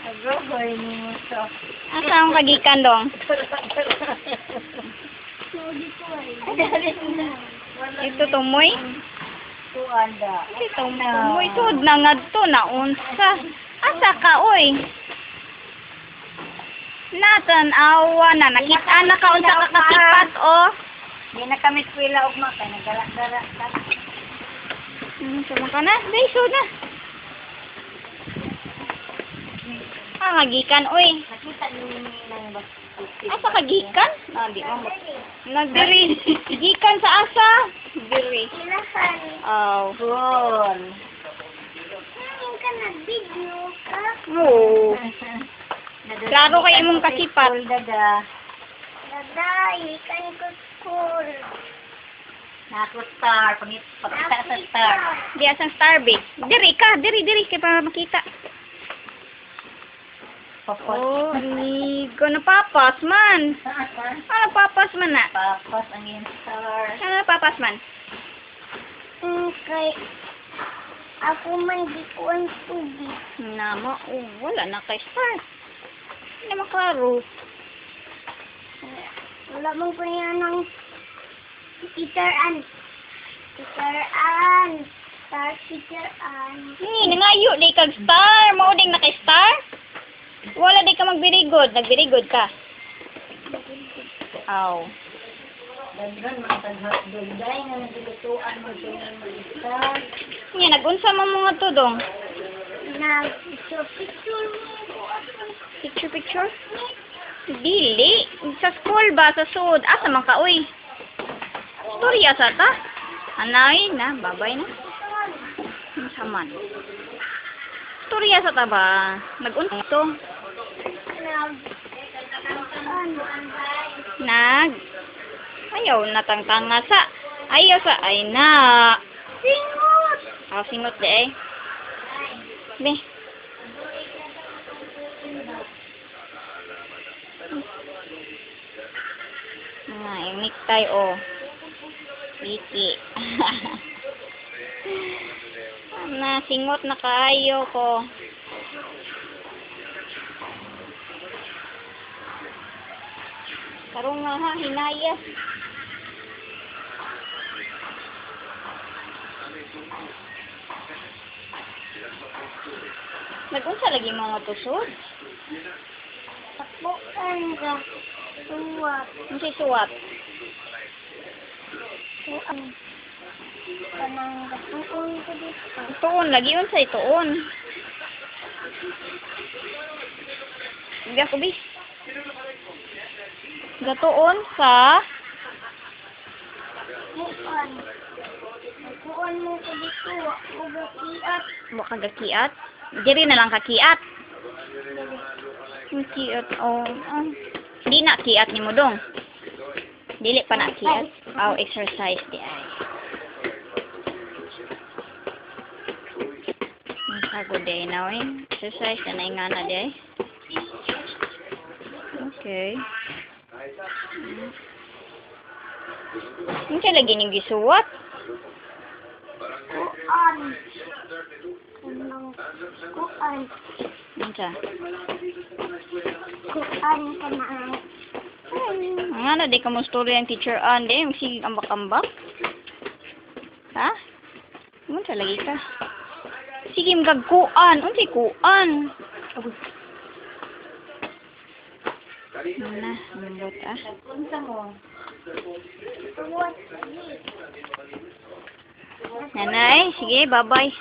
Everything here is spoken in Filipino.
Agogoy ni mo to. Asa ang kagikan dong? Ito tumoy? Tuanda. Ito tumoy. Tuod na nga to na unsa. Asa ka oy? Natan awa na nakita na ka unsa ka kasipat oh. Di na kami kwila og makay nagala-gala ka. Sama ka na? Beso na. Ah, kagikan oy. Nakita ni nang ba? Asa kagikan? Ah, di mo. Nagdiri. Gikan sa asa? Diri. Ilahan. Oh. Gol. Ngayon ka nag-video ka. Oo. Klaro kay imong kasipat. Daga. Daday, kan ko school. Nako star, pagkita sa star. Di asang starbase. Diri ka, diri kay para makita. Papas. Oh, amigo, napapas man. Ano papas man na? Papas ang iyong star. Ano papas man? Kay ako man di ko ang tubig. Nama, oh, wala na kay star. Hindi makaro. Wala mong ko yan ng Teacher Ann. Teacher Ann. Star Teacher Ann. Ni, nangayo, di kag star. Mauding na kay star. Wala di ka mag-very-good. Nag-very-good ka. Aw. Daghan mga taghatdol. Dahil nga nagilutuan mo siya ng mag-star. Nya, nag-unsa man mga to dong? Picture mo. Picture? Dili. Sa school ba? Sa sud. Asa man ka, uy? Storya sa ta? Anay na. Babay na. Saman. Storya sa ta ba? Nag-unsa to? Ayaw natangtanga sa. Ayaw sa. Ay na. Singot. Singot di eh. Be. Yung necktie oh. Iki. Singot na kaayo ko. Karong nga ha, hinaya. Nag-unsa lagi mga tusod? Takbukan ka. Suwat. Ang si suwat. Tuan. Kanang gatuon ko dito. Tuon, lagi unsay tuon. Hindi ako bis. Gatuon sa Tuan. Tuan mo ko dito. Ugakiat. waka gakiat. Diri na lang kakiat. Kiat oh. Di na kiat ni mo dong. Dili pa na kiat. Oh, exercise di ay. Sago day now eh. Exercise na ingana di ay. Okay. Ano lagi ning gisuwat? Kuan. Kanang kuan. Unsa? Kuan kanang. Nga na, di ka mo story ang teacher Ann, di, sige ambak-ambak. Ha? Munsa lagi ka. Sige, magkuan. Unsay kuan? Na, mambot ah. Unsa mo? Tuwat. Nanay, sige, bye-bye.